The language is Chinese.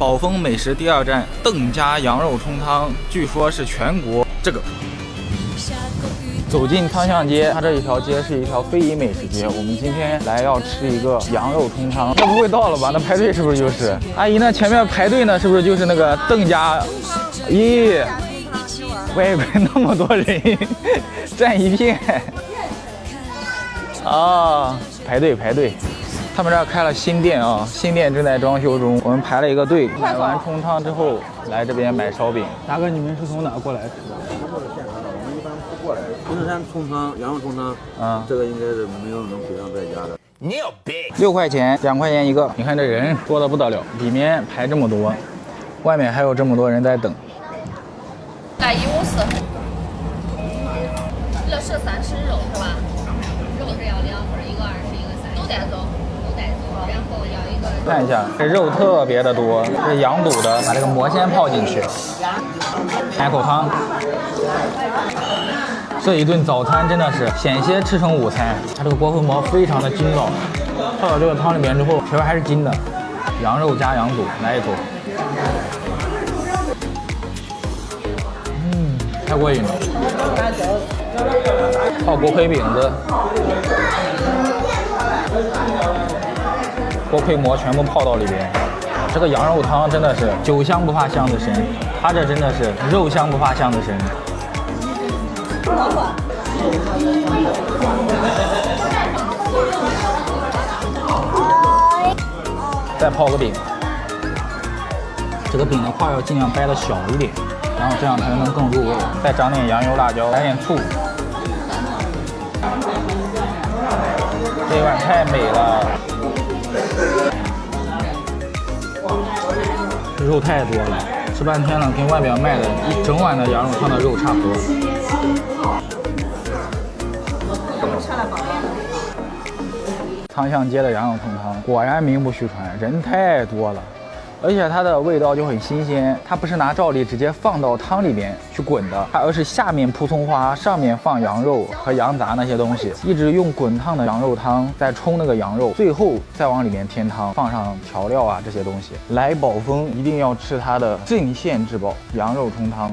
宝丰美食第2站邓家羊肉冲汤，据说是全国这个。走进汤巷街，它这一条街是一条非遗美食街。我们今天来要吃一个羊肉冲汤，那不会到了吧？那排队是不是就是？阿姨，那前面排队呢，是不是就是那个邓家？咦，外边那么多人站一片啊！排队。他们这儿开了新店啊，新店正在装修中。我们排了一个队，买完冲汤之后来这边买烧饼。大哥，你们是从哪过来吃的？我们现场的，我们一般不过来。平山冲汤，羊肉冲汤，这个应该是没有能比上在家的。你有病！6块钱，2块钱一个。你看这人多得不得了，里面排这么多，外面还有这么多人在等。来150，这是30肉是吧？肉是要2份，一个20，一个30，都带走。然后要一个。看一下，这肉特别的多，是羊肚的，把这个馍先泡进去，来口汤。这一顿早餐真的是险些吃成午餐。它这个锅盔馍非常的筋道，泡到这个汤里面之后，皮还是筋的。羊肉加羊肚，来一口。太过瘾了。泡锅盔饼子。锅盔馍全部泡到里边，这个羊肉汤真的是酒香不怕巷子深，它这真的是肉香不怕巷子深。再泡个饼，这个饼的块要尽量掰的小一点，然后这样才能更入味。再长点羊油辣椒，来点醋。这一碗太美了。这肉太多了，吃半天了，跟外面卖的一整碗的羊肉汤的肉差不多。汤巷街的羊肉冲汤果然名不虚传，人太多了，而且它的味道就很新鲜。它不是拿罩例直接放到汤里面去滚的，而是下面铺葱花，上面放羊肉和羊杂那些东西，一直用滚烫的羊肉汤再冲那个羊肉，最后再往里面添汤，放上调料啊这些东西。来宝丰一定要吃它的镇县之宝羊肉冲汤。